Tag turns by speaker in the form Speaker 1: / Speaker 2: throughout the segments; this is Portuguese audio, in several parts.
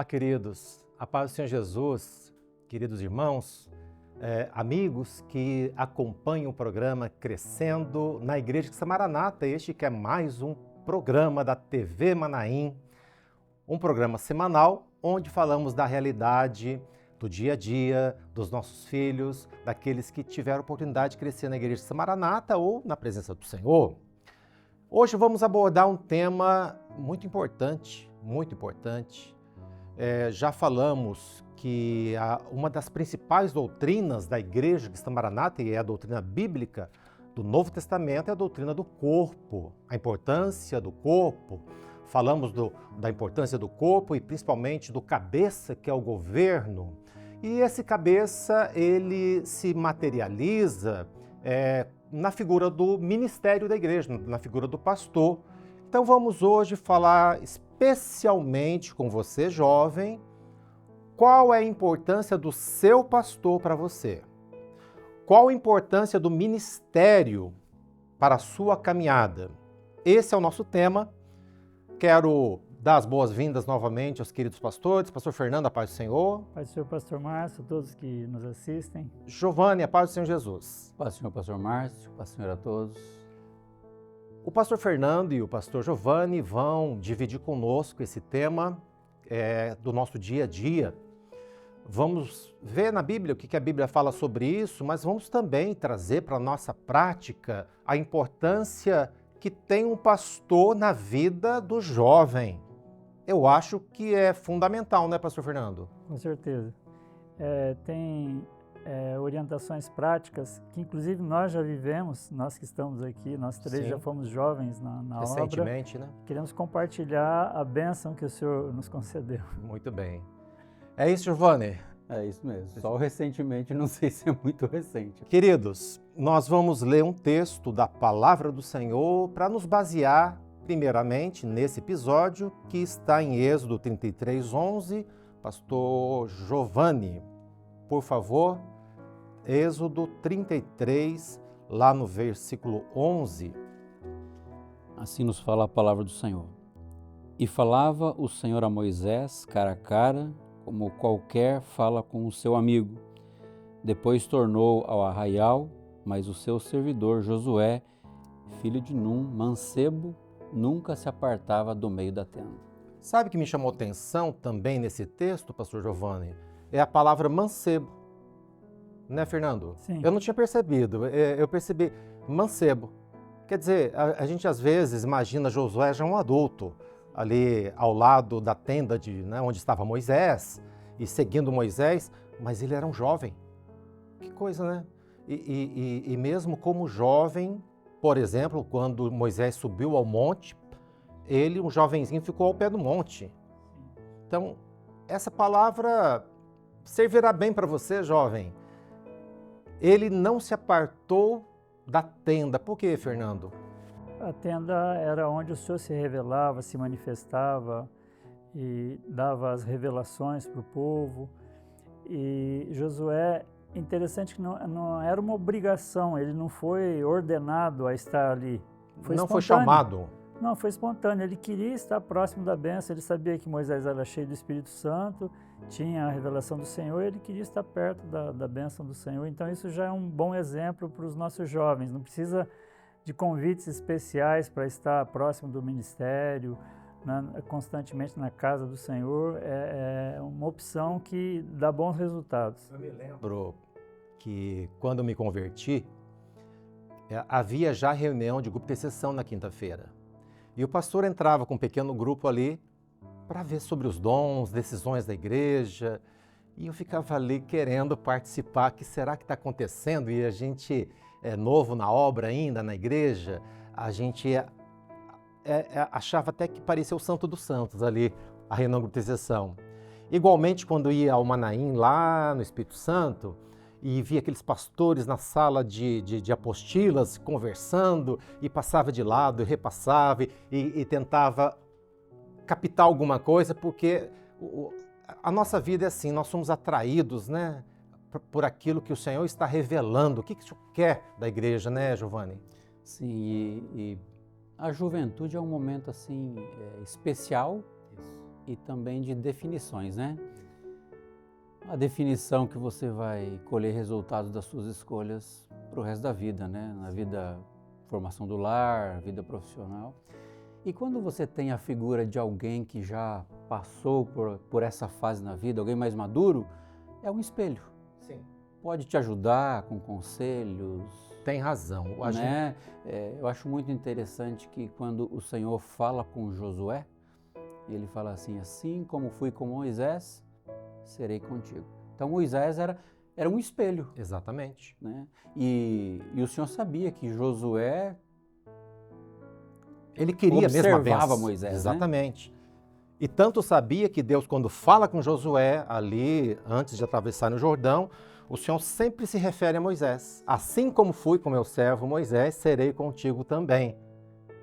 Speaker 1: Olá, queridos. A paz do Senhor Jesus, queridos irmãos, amigos que acompanham o programa Crescendo na Igreja de Maranata. Este que é mais um programa da TV Manaim, um programa semanal onde falamos da realidade do dia a dia, dos nossos filhos, daqueles que tiveram a oportunidade de crescer na Igreja de Maranata ou na presença do Senhor. Hoje vamos abordar um tema muito importante, muito importante. Já falamos que uma das principais doutrinas da Igreja Cristã Maranata, e é a doutrina bíblica do Novo Testamento, é a doutrina do corpo, a importância do corpo. Falamos da importância do corpo e principalmente do cabeça, que é o governo. E esse cabeça, ele se materializa na figura do ministério da igreja, na figura do pastor. Então vamos hoje falar especialmente com você, jovem, qual é a importância do seu pastor para você? Qual a importância do ministério para a sua caminhada? Esse é o nosso tema. Quero dar as boas-vindas novamente aos queridos pastores. Pastor Fernando, a paz do Senhor.
Speaker 2: Paz do Senhor, pastor Márcio, todos que nos assistem.
Speaker 1: Giovanni, a paz do Senhor Jesus.
Speaker 3: Paz do Senhor, pastor Márcio, paz do Senhor a todos.
Speaker 1: O pastor Fernando e o pastor Giovanni vão dividir conosco esse tema do nosso dia a dia. Vamos ver na Bíblia o que a Bíblia fala sobre isso, mas vamos também trazer para a nossa prática a importância que tem um pastor na vida do jovem. Eu acho que é fundamental, né, pastor Fernando?
Speaker 2: Com certeza. Tem orientações práticas que, inclusive, nós já vivemos, nós que estamos aqui, nós três já fomos jovens na obra.
Speaker 1: Recentemente, né?
Speaker 2: Queremos compartilhar a bênção que o Senhor nos concedeu.
Speaker 1: Muito bem. É isso, Giovanni?
Speaker 3: É isso mesmo. Só recentemente, não sei se é muito recente.
Speaker 1: Queridos, nós vamos ler um texto da Palavra do Senhor para nos basear, primeiramente, nesse episódio que está em Êxodo 33:11. Pastor Giovanni, por favor, Êxodo 33, lá no versículo 11.
Speaker 3: Assim nos fala a palavra do Senhor. E falava o Senhor a Moisés, cara a cara, como qualquer fala com o seu amigo. Depois tornou ao arraial, mas o seu servidor Josué, filho de Num, mancebo, nunca se apartava do meio da tenda.
Speaker 1: Sabe o que me chamou atenção também nesse texto, pastor Giovanni? É a palavra mancebo. Né, Fernando?
Speaker 2: Sim.
Speaker 1: Eu não tinha percebido, eu percebi mancebo. Quer dizer, a gente às vezes imagina Josué já um adulto, ali ao lado da tenda onde estava Moisés, e seguindo Moisés, mas ele era um jovem. Que coisa, né? E mesmo como jovem, por exemplo, quando Moisés subiu ao monte, ele, um jovenzinho, ficou ao pé do monte. Então, essa palavra servirá bem para você, jovem. Ele não se apartou da tenda. Por quê, Fernando?
Speaker 2: A tenda era onde o Senhor se revelava, se manifestava e dava as revelações para o povo. E Josué, interessante que não era uma obrigação, ele não foi ordenado a estar ali.
Speaker 1: Não foi chamado.
Speaker 2: Não, foi espontâneo. Ele queria estar próximo da bênção, ele sabia que Moisés era cheio do Espírito Santo, tinha a revelação do Senhor, ele queria estar perto da bênção do Senhor. Então isso já é um bom exemplo para os nossos jovens. Não precisa de convites especiais para estar próximo do ministério, constantemente na casa do Senhor. É uma opção que dá bons resultados.
Speaker 1: Eu me lembro que quando eu me converti, havia já reunião de grupo de intercessão na quinta-feira. E o pastor entrava com um pequeno grupo ali para ver sobre os dons, decisões da igreja. E eu ficava ali querendo participar. O que será que está acontecendo? E a gente é novo na obra ainda, na igreja. A gente achava até que parecia o Santo dos Santos ali, a reunião de intercessão. Igualmente, quando ia ao Manaim, lá no Espírito Santo, e via aqueles pastores na sala de apostilas conversando, e passava de lado, e repassava, e tentava captar alguma coisa, porque a nossa vida é assim, nós somos atraídos, né, por aquilo que o Senhor está revelando. O que o Senhor quer da igreja, né, Giovanni?
Speaker 3: Sim, e a juventude é um momento assim especial, e também de definições, né? A definição que você vai colher resultados das suas escolhas para o resto da vida, né? Na vida, formação do lar, vida profissional. E quando você tem a figura de alguém que já passou por essa fase na vida, alguém mais maduro, é um espelho.
Speaker 1: Sim.
Speaker 3: Pode te ajudar com conselhos.
Speaker 1: Tem razão.
Speaker 3: Né? Eu acho muito interessante que quando o Senhor fala com Josué, ele fala assim, assim como fui com Moisés, serei contigo. Então Moisés era um espelho.
Speaker 1: Exatamente.
Speaker 3: Né? E o Senhor sabia que Josué
Speaker 1: ele queria mesmo
Speaker 3: observava Moisés.
Speaker 1: Exatamente. Né? E tanto sabia que Deus, quando fala com Josué, ali, antes de atravessar no Jordão, o Senhor sempre se refere a Moisés. Assim como fui com meu servo Moisés, serei contigo também.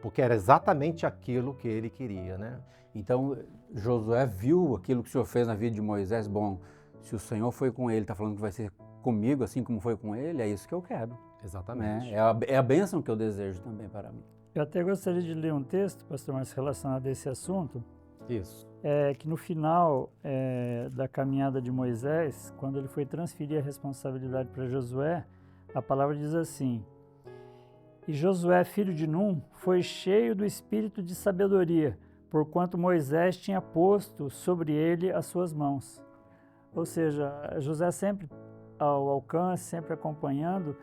Speaker 1: Porque era exatamente aquilo que ele queria, né?
Speaker 3: Então, Josué viu aquilo que o Senhor fez na vida de Moisés. Bom, se o Senhor foi com ele, está falando que vai ser comigo, assim como foi com ele, é isso que eu quero.
Speaker 1: Exatamente.
Speaker 3: Né? É a bênção que eu desejo também para mim.
Speaker 2: Eu até gostaria de ler um texto, pastor, mais relacionado a esse assunto.
Speaker 1: Isso.
Speaker 2: Que no final da caminhada de Moisés, quando ele foi transferir a responsabilidade para Josué, a palavra diz assim: e Josué, filho de Num, foi cheio do espírito de sabedoria, porquanto Moisés tinha posto sobre ele as suas mãos. Ou seja, José sempre ao alcance, sempre acompanhando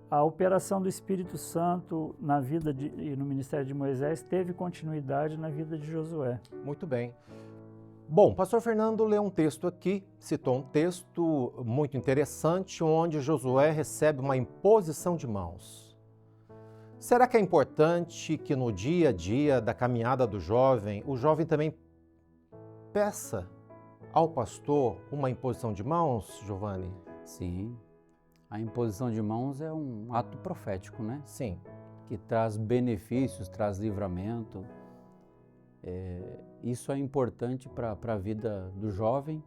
Speaker 2: a operação do Espírito Santo na vida e no ministério de Moisés teve continuidade na vida de Josué.
Speaker 1: Muito bem. Bom, pastor Fernando leu um texto aqui, citou um texto muito interessante, onde Josué recebe uma imposição de mãos. Será que é importante que no dia a dia da caminhada do jovem, o jovem também peça ao pastor uma imposição de mãos, Giovanni?
Speaker 3: Sim. A imposição de mãos é um ato profético, né?
Speaker 1: Sim.
Speaker 3: Que traz benefícios, traz livramento. Isso é importante para a vida do jovem,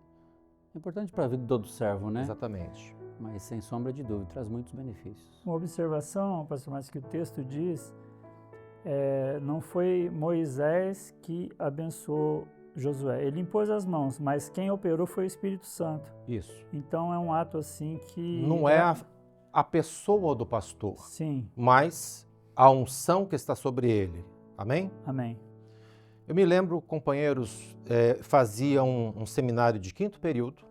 Speaker 3: é importante para a vida do todo servo, né?
Speaker 1: Exatamente.
Speaker 3: Mas sem sombra de dúvida, traz muitos benefícios.
Speaker 2: Uma observação, pastor Márcio, que o texto diz, não foi Moisés que abençoou Josué. Ele impôs as mãos, mas quem operou foi o Espírito Santo.
Speaker 1: Isso.
Speaker 2: Então é um ato assim que...
Speaker 1: Não é a pessoa do pastor.
Speaker 2: Sim.
Speaker 1: Mas a unção que está sobre ele. Amém?
Speaker 2: Amém.
Speaker 1: Eu me lembro, companheiros, faziam um seminário de 5º período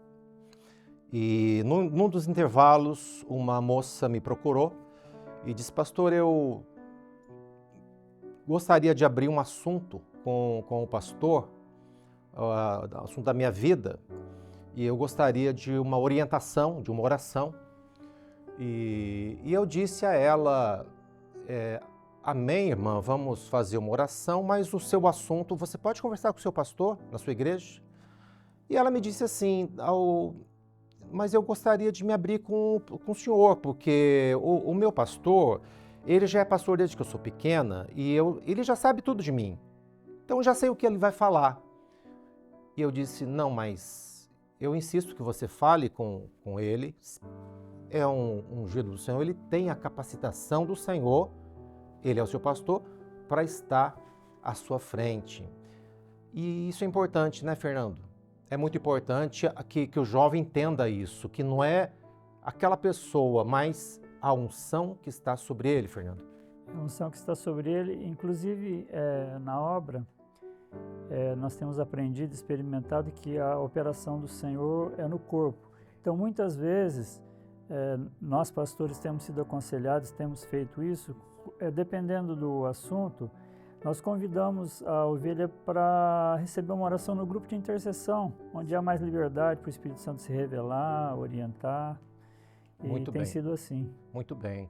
Speaker 1: e num dos intervalos uma moça me procurou e disse: pastor, eu gostaria de abrir um assunto com o pastor, assunto da minha vida, e eu gostaria de uma orientação, de uma oração. E eu disse a ela, amém, irmã, vamos fazer uma oração, mas o seu assunto, você pode conversar com o seu pastor na sua igreja? E ela me disse assim, mas eu gostaria de me abrir com o senhor, porque o meu pastor, ele já é pastor desde que eu sou pequena e ele já sabe tudo de mim. Então eu já sei o que ele vai falar. E eu disse, não, mas eu insisto que você fale com ele. É um ungido do Senhor, ele tem a capacitação do Senhor, ele é o seu pastor, para estar à sua frente. E isso é importante, né, Fernando? É muito importante que o jovem entenda isso, que não é aquela pessoa, mas a unção que está sobre ele, Fernando.
Speaker 2: A unção que está sobre ele, inclusive na obra, nós temos aprendido, experimentado que a operação do Senhor é no corpo. Então, muitas vezes, nós pastores temos sido aconselhados, temos feito isso, dependendo do assunto, nós convidamos a ovelha para receber uma oração no grupo de intercessão, onde há mais liberdade para o Espírito Santo se revelar, orientar.
Speaker 1: Muito
Speaker 2: tem
Speaker 1: bem.
Speaker 2: sido assim.
Speaker 1: Muito bem.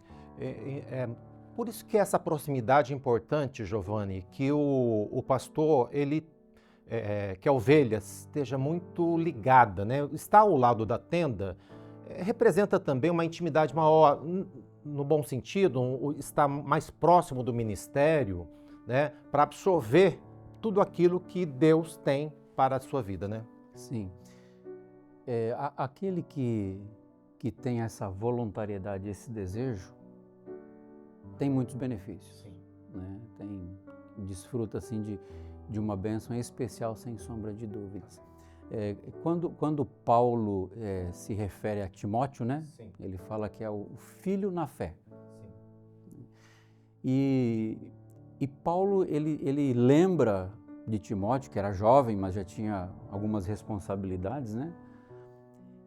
Speaker 1: Por isso que essa proximidade é importante, Giovanni, que o pastor, que a ovelha esteja muito ligada, né? Estar ao lado da tenda representa também uma intimidade maior, no bom sentido, estar mais próximo do ministério, né? Para absorver tudo aquilo que Deus tem para a sua vida, né?
Speaker 3: Sim. Aquele que tem essa voluntariedade, esse desejo, tem muitos benefícios.
Speaker 1: Sim.
Speaker 3: Né? Desfruta assim de uma bênção especial, sem sombra de dúvidas. Quando Paulo se refere a Timóteo, né?
Speaker 1: Sim.
Speaker 3: Ele fala que é o filho na fé.
Speaker 1: Sim.
Speaker 3: E Paulo, ele lembra de Timóteo, que era jovem, mas já tinha algumas responsabilidades, né?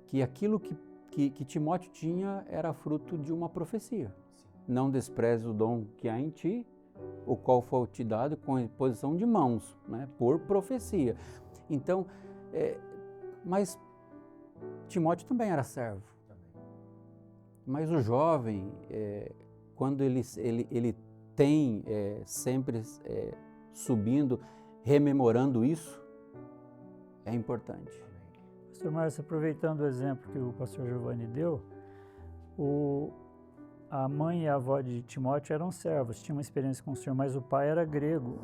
Speaker 3: Que aquilo que Timóteo tinha era fruto de uma profecia. Não despreze o dom que há em ti, o qual foi te dado com imposição de mãos, né? Por profecia. Então, mas Timóteo também era servo. Mas o jovem, quando ele tem sempre subindo, rememorando isso, é importante.
Speaker 2: Pastor Márcio, aproveitando o exemplo que o pastor Giovanni deu, a mãe e a avó de Timóteo eram servos, tinham uma experiência com o Senhor, mas o pai era grego.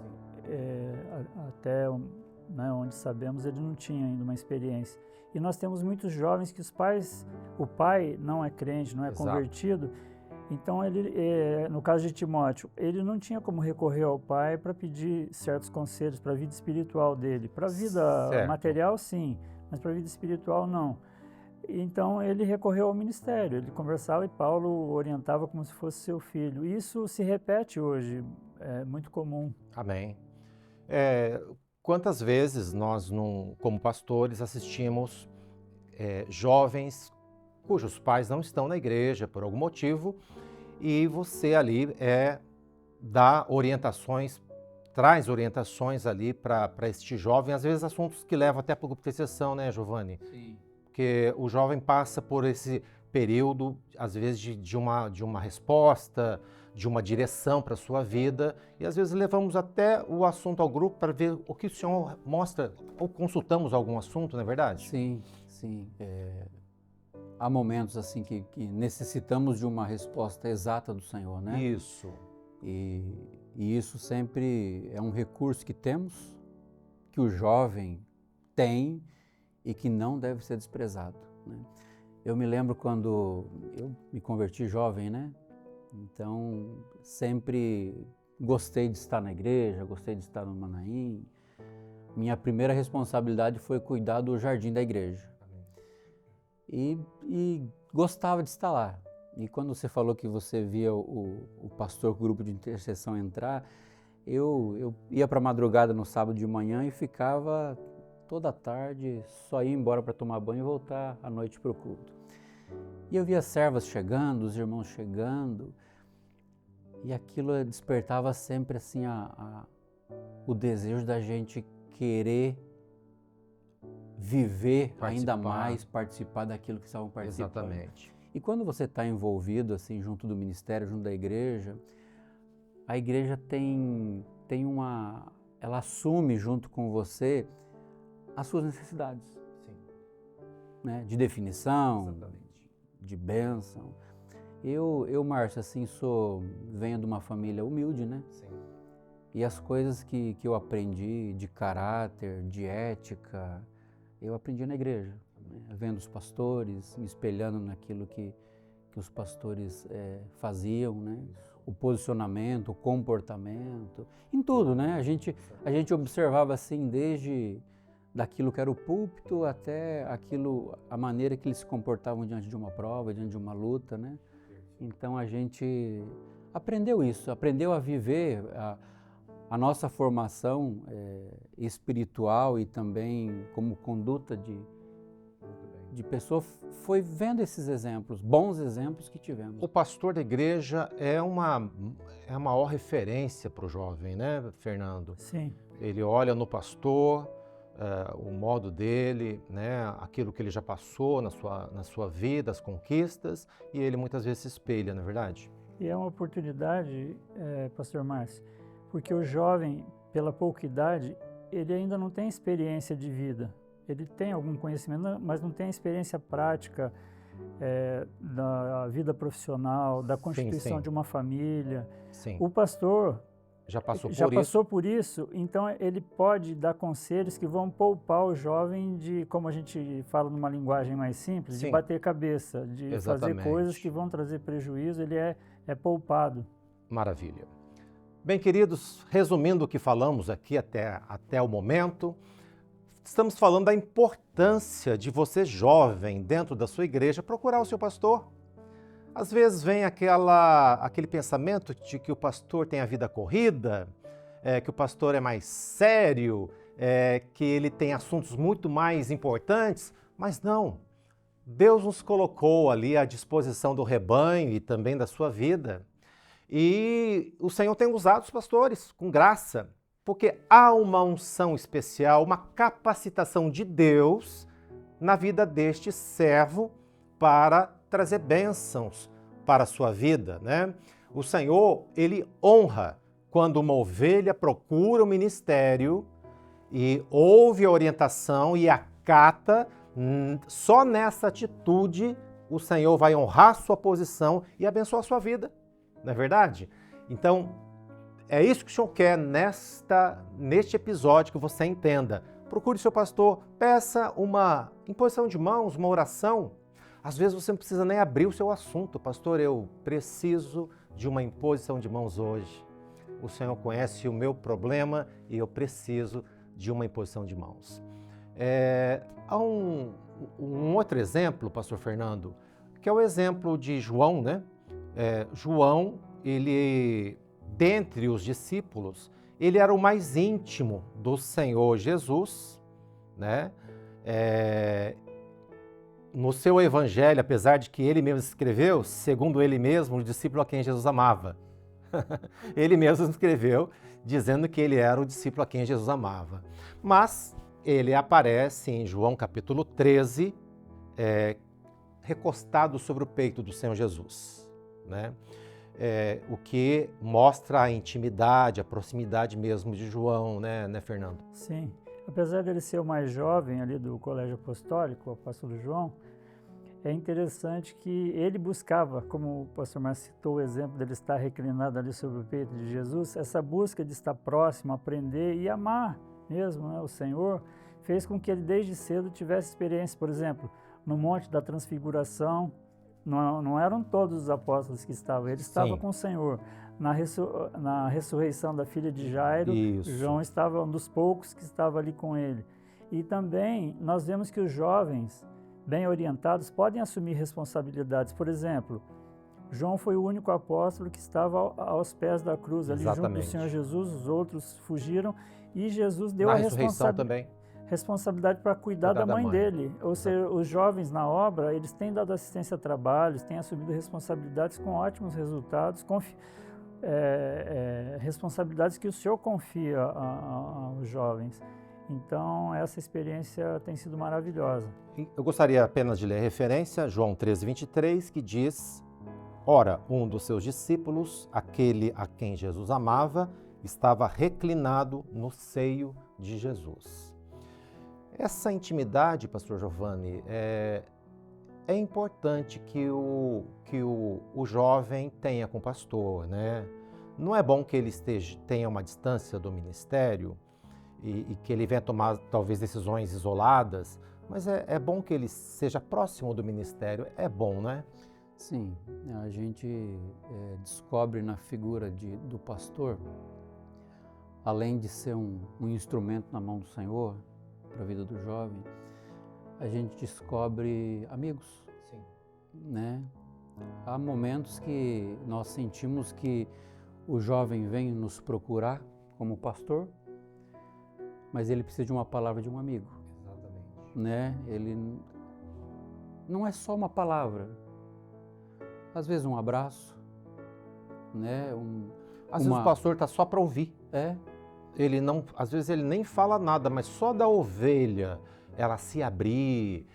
Speaker 2: Até onde sabemos, ele não tinha ainda uma experiência. E nós temos muitos jovens que o pai não é crente, não é
Speaker 1: Exato.
Speaker 2: convertido. Então, no caso de Timóteo, ele não tinha como recorrer ao pai para pedir certos conselhos para a vida espiritual dele. Para a vida
Speaker 1: Certo.
Speaker 2: material, sim, mas para a vida espiritual, não. Então, ele recorreu ao ministério, ele conversava e Paulo orientava como se fosse seu filho. Isso se repete hoje, é muito comum.
Speaker 1: Amém. Quantas vezes nós, como pastores, assistimos jovens cujos pais não estão na igreja por algum motivo e você ali dá orientações, traz orientações ali para este jovem, às vezes assuntos que levam até para a intercessão, né, Giovanni?
Speaker 3: Sim.
Speaker 1: Porque o jovem passa por esse período, às vezes, de uma resposta, de uma direção para a sua vida, e às vezes levamos até o assunto ao grupo para ver o que o senhor mostra, ou consultamos algum assunto, não é verdade?
Speaker 3: Sim, sim. Há momentos assim que necessitamos de uma resposta exata do Senhor, né?
Speaker 1: Isso.
Speaker 3: E isso sempre é um recurso que temos, que o jovem tem e que não deve ser desprezado, né? Eu me lembro quando eu me converti jovem, né? Então, sempre gostei de estar na igreja, gostei de estar no Manaim. Minha primeira responsabilidade foi cuidar do jardim da igreja. E gostava de estar lá. E quando você falou que você via o pastor, o grupo de intercessão entrar, eu ia para a madrugada no sábado de manhã e ficava toda a tarde, só ia embora para tomar banho e voltar à noite para o culto. E eu via as servas chegando, os irmãos chegando, e aquilo despertava sempre assim o desejo da gente querer viver ainda mais, participar daquilo que estavam participando.
Speaker 1: Exatamente.
Speaker 3: E quando você está envolvido assim junto do ministério, junto da igreja, a igreja ela assume junto com você as suas necessidades.
Speaker 1: Sim.
Speaker 3: Né? De definição,
Speaker 1: Exatamente.
Speaker 3: de bênção. Eu, Márcio, assim, venho de uma família humilde, né?
Speaker 1: Sim.
Speaker 3: E as coisas que eu aprendi de caráter, de ética, eu aprendi na igreja, né? Vendo os pastores, me espelhando naquilo que os pastores faziam, né? O posicionamento, o comportamento, em tudo, né? A gente observava assim desde daquilo que era o púlpito até a maneira que eles se comportavam diante de uma prova, diante de uma luta, né? Então a gente aprendeu isso, aprendeu a viver a nossa formação espiritual e também como conduta de pessoa, foi vendo esses exemplos, bons exemplos que tivemos.
Speaker 1: O pastor da igreja é uma maior referência para o jovem, né, Fernando?
Speaker 2: Sim.
Speaker 1: Ele olha no pastor, o modo dele, né, aquilo que ele já passou na sua vida, as conquistas, e ele muitas vezes se espelha, não é verdade?
Speaker 2: E é uma oportunidade, pastor Márcio, porque o jovem, pela pouca idade, ele ainda não tem experiência de vida. Ele tem algum conhecimento, mas não tem a experiência prática da vida profissional, da constituição
Speaker 1: sim.
Speaker 2: de uma família.
Speaker 1: Sim.
Speaker 2: O pastor
Speaker 1: já
Speaker 2: passou por isso, então ele pode dar conselhos que vão poupar o jovem de, como a gente fala numa linguagem mais simples,
Speaker 1: Sim.
Speaker 2: de bater cabeça, de
Speaker 1: Exatamente.
Speaker 2: fazer coisas que vão trazer prejuízo, ele é poupado.
Speaker 1: Maravilha. Bem, queridos, resumindo o que falamos aqui até o momento, estamos falando da importância de você, jovem, dentro da sua igreja, procurar o seu pastor. Às vezes vem aquele pensamento de que o pastor tem a vida corrida, que o pastor é mais sério, que ele tem assuntos muito mais importantes, mas não. Deus nos colocou ali à disposição do rebanho e também da sua vida. E o Senhor tem usado os pastores com graça, porque há uma unção especial, uma capacitação de Deus na vida deste servo para trazer bênçãos para a sua vida, né? O Senhor, ele honra quando uma ovelha procura o ministério e ouve a orientação e acata. Só nessa atitude o Senhor vai honrar sua posição e abençoar a sua vida. Não é verdade? Então, é isso que o Senhor quer neste episódio, que você entenda. Procure seu pastor, peça uma imposição de mãos, uma oração. Às vezes você não precisa nem abrir o seu assunto. Pastor, eu preciso de uma imposição de mãos hoje. O Senhor conhece o meu problema e eu preciso de uma imposição de mãos. Há um outro exemplo, pastor Fernando, que é o exemplo de João, né? João, ele, dentre os discípulos, ele era o mais íntimo do Senhor Jesus, né? No seu evangelho, apesar de que ele mesmo escreveu, segundo ele mesmo, o discípulo a quem Jesus amava. Ele mesmo escreveu dizendo que ele era o discípulo a quem Jesus amava. Mas ele aparece em João capítulo 13, recostado sobre o peito do Senhor Jesus, né? O que mostra a intimidade, a proximidade mesmo de João, né, Fernando?
Speaker 2: Sim. Apesar dele ser o mais jovem ali do colégio apostólico, o apóstolo João, é interessante que ele buscava, como o pastor Márcio citou o exemplo dele estar reclinado ali sobre o peito de Jesus, essa busca de estar próximo, aprender e amar mesmo, né, o Senhor, fez com que ele desde cedo tivesse experiência, por exemplo, no Monte da Transfiguração. Não eram todos os apóstolos que estavam, ele estava com o Senhor. Na ressurreição da filha de Jairo, João estava um dos poucos que estava ali com ele. E também nós vemos que os jovens, bem orientados, podem assumir responsabilidades. Por exemplo, João foi o único apóstolo que estava aos pés da cruz, ali junto do Senhor Jesus, os outros fugiram, e Jesus deu a responsabilidade para cuidar da mãe dele. Ou seja, os jovens na obra, eles têm dado assistência a trabalhos, têm assumido responsabilidades com ótimos resultados, responsabilidades que o Senhor confia aos jovens. Então, essa experiência tem sido maravilhosa.
Speaker 1: Eu gostaria apenas de ler a referência, João 13, 23, que diz: Ora, um dos seus discípulos, aquele a quem Jesus amava, estava reclinado no seio de Jesus. Essa intimidade, pastor Giovanni, é importante que o jovem tenha com o pastor, né? Não é bom que ele tenha uma distância do ministério e que ele venha tomar talvez decisões isoladas, mas é bom que ele seja próximo do ministério, é bom, né?
Speaker 3: Sim, a gente descobre na figura do pastor, além de ser um instrumento na mão do Senhor, para a vida do jovem, a gente descobre amigos.
Speaker 1: Sim.
Speaker 3: Né? Há momentos que nós sentimos que o jovem vem nos procurar como pastor, mas ele precisa de uma palavra de um amigo.
Speaker 1: Exatamente.
Speaker 3: Né? Ele não é só uma palavra, às vezes um abraço, né?
Speaker 1: Às vezes o pastor está só para ouvir. Às vezes ele nem fala nada, mas só da ovelha, ela se abrir,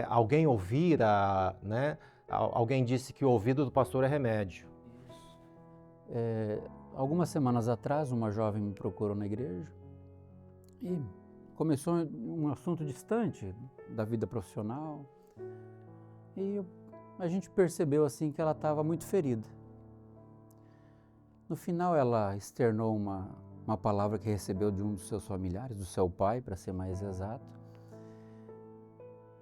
Speaker 1: alguém ouvir, né? Alguém disse que o ouvido do pastor é remédio.
Speaker 3: Algumas semanas atrás, uma jovem me procurou na igreja e começou um assunto distante da vida profissional e a gente percebeu assim que ela estava muito ferida. No final ela externou uma palavra que recebeu de um dos seus familiares, do seu pai, para ser mais exato,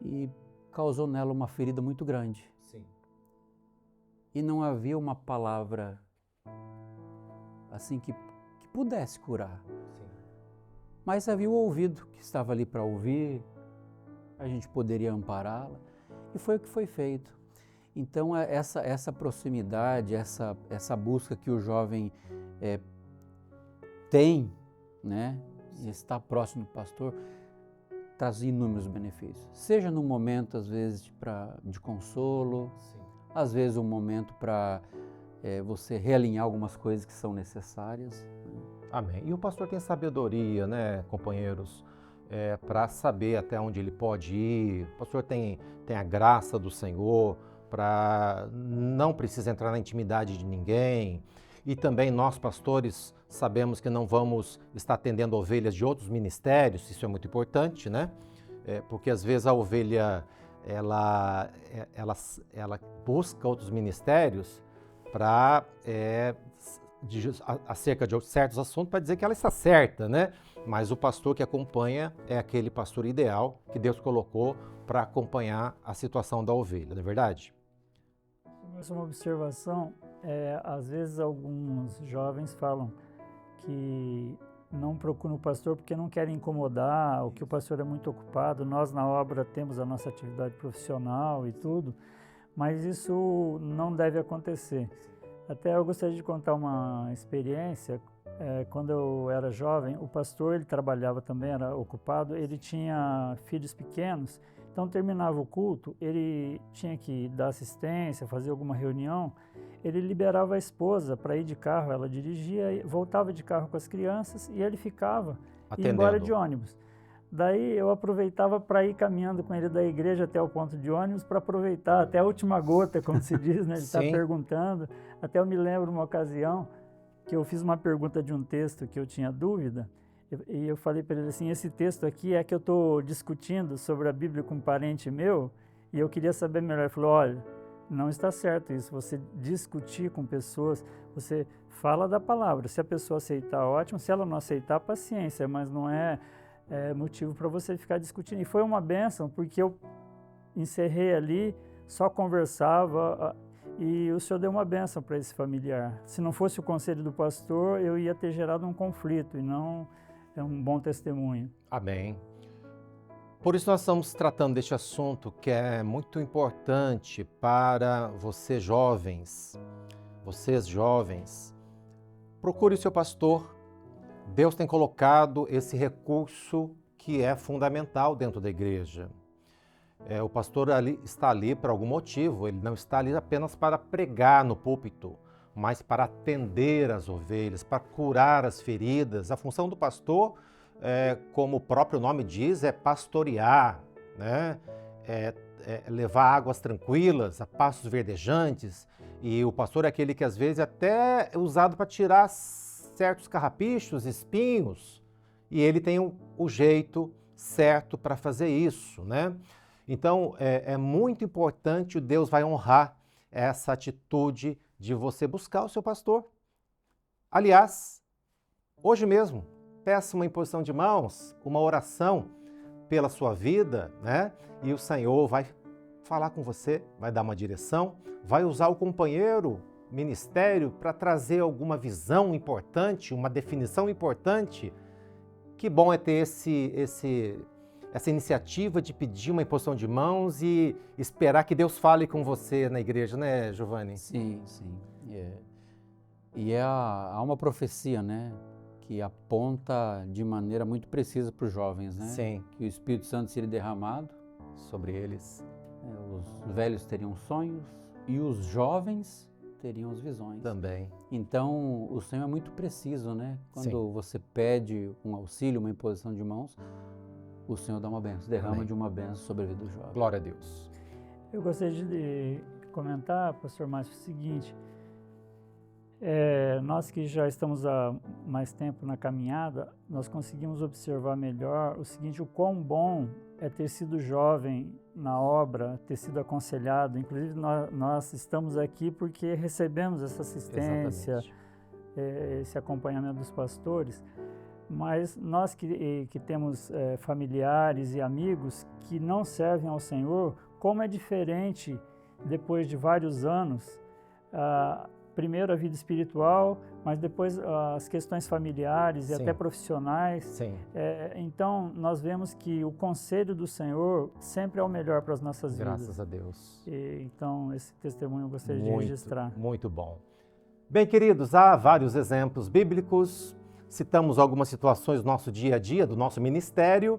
Speaker 3: e causou nela uma ferida muito grande.
Speaker 1: Sim.
Speaker 3: E não havia uma palavra assim que pudesse curar.
Speaker 1: Sim.
Speaker 3: Mas havia o ouvido que estava ali para ouvir, a gente poderia ampará-la, e foi o que foi feito. Então, essa proximidade, essa busca que o jovem tem, né, e está próximo do pastor, traz inúmeros benefícios. Seja num momento, às vezes, de consolo,
Speaker 1: Sim.
Speaker 3: às vezes um momento para você realinhar algumas coisas que são necessárias.
Speaker 1: Amém. E o pastor tem sabedoria, né, companheiros, para saber até onde ele pode ir. O pastor tem a graça do Senhor para não precisa entrar na intimidade de ninguém. E também nós, pastores, sabemos que não vamos estar atendendo ovelhas de outros ministérios, isso é muito importante, né? Porque às vezes a ovelha, ela busca outros ministérios para acerca de certos assuntos para dizer que ela está certa, né? Mas o pastor que acompanha é aquele pastor ideal que Deus colocou para acompanhar a situação da ovelha, não é verdade?
Speaker 2: Essa é uma observação. Às vezes alguns jovens falam que não procuram o pastor porque não querem incomodar, ou que o pastor é muito ocupado. Nós na obra temos a nossa atividade profissional e tudo, mas isso não deve acontecer. Até eu gostaria de contar uma experiência. Quando eu era jovem, o pastor, ele trabalhava também, era ocupado, ele tinha filhos pequenos, então terminava o culto, ele tinha que dar assistência, fazer alguma reunião, ele liberava a esposa para ir de carro, ela dirigia, voltava de carro com as crianças e ele ficava, ia embora de ônibus. Daí eu aproveitava para ir caminhando com ele da igreja até o ponto de ônibus para aproveitar até a última gota, como se diz, né? Ele está perguntando. Até eu me lembro uma ocasião que eu fiz uma pergunta de um texto que eu tinha dúvida e eu falei para ele assim, esse texto aqui é que eu estou discutindo sobre a Bíblia com um parente meu e eu queria saber melhor. Ele falou, olha, não está certo isso, você discutir com pessoas, você fala da palavra, se a pessoa aceitar, ótimo, se ela não aceitar, paciência, mas não é motivo para você ficar discutindo. E foi uma bênção, porque eu encerrei ali, só conversava e o Senhor deu uma bênção para esse familiar. Se não fosse o conselho do pastor, eu ia ter gerado um conflito e não um bom testemunho.
Speaker 1: Amém. Por isso nós estamos tratando deste assunto que é muito importante para vocês jovens. Procure o seu pastor. Deus tem colocado esse recurso que é fundamental dentro da igreja. O pastor está ali por algum motivo, ele não está ali apenas para pregar no púlpito, mas para atender as ovelhas, para curar as feridas. A função do pastor, como o próprio nome diz, é pastorear, né? Levar águas tranquilas, a pastos verdejantes. E o pastor é aquele que às vezes até é usado para tirar certos carrapichos, espinhos, e ele tem o jeito certo para fazer isso, né? Então, é muito importante, Deus vai honrar essa atitude de você buscar o seu pastor. Aliás, hoje mesmo, peça uma imposição de mãos, uma oração pela sua vida, né? E o Senhor vai falar com você, vai dar uma direção, vai usar o companheiro, ministério, para trazer alguma visão importante, uma definição importante. Que bom é ter essa iniciativa de pedir uma imposição de mãos e esperar que Deus fale com você na igreja, né, Giovanni?
Speaker 3: Sim. E há uma profecia, né, que aponta de maneira muito precisa para os jovens, né?
Speaker 1: Sim.
Speaker 3: Que o Espírito Santo seria derramado
Speaker 1: sobre eles.
Speaker 3: Os velhos teriam sonhos e os jovens teriam as visões.
Speaker 1: Também.
Speaker 3: Então, o Senhor é muito preciso, né? Quando você pede um auxílio, uma imposição de mãos, o Senhor dá uma bênção, derrama de uma bênção sobre a vida do jovem.
Speaker 1: Glória a Deus.
Speaker 2: Eu gostaria de comentar, pastor Márcio, o seguinte, nós que já estamos há mais tempo na caminhada, nós conseguimos observar melhor o seguinte, o quão bom é ter sido jovem na obra, ter sido aconselhado. Inclusive, nós estamos aqui porque recebemos essa assistência, esse acompanhamento dos pastores, mas nós que temos familiares e amigos que não servem ao Senhor, como é diferente, depois de vários anos, primeiro a vida espiritual, mas depois as questões familiares e
Speaker 1: Sim.
Speaker 2: até profissionais.
Speaker 1: Sim.
Speaker 2: Então, nós vemos que o conselho do Senhor sempre é o melhor para as nossas
Speaker 1: Graças
Speaker 2: vidas.
Speaker 1: a Deus.
Speaker 2: Então, esse testemunho eu gostaria de registrar.
Speaker 1: Muito bom. Bem, queridos, há vários exemplos bíblicos, citamos algumas situações do nosso dia a dia, do nosso ministério,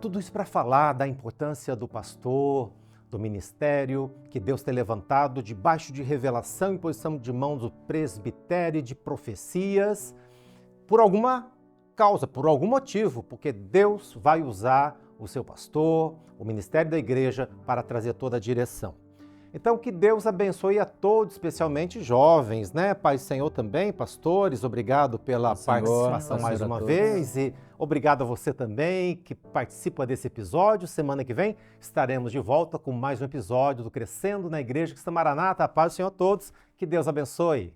Speaker 1: tudo isso para falar da importância do pastor, do ministério que Deus tem levantado debaixo de revelação e posição de mãos do presbitério e de profecias, por alguma causa, por algum motivo, porque Deus vai usar o seu pastor, o ministério da igreja, para trazer toda a direção. Então, que Deus abençoe a todos, especialmente jovens, né? Pai Senhor também, pastores, obrigado pela participação mais uma vez e obrigado a você também que participa desse episódio. Semana que vem estaremos de volta com mais um episódio do Crescendo na Igreja Cristã Maranata. A paz do Senhor a todos, que Deus abençoe.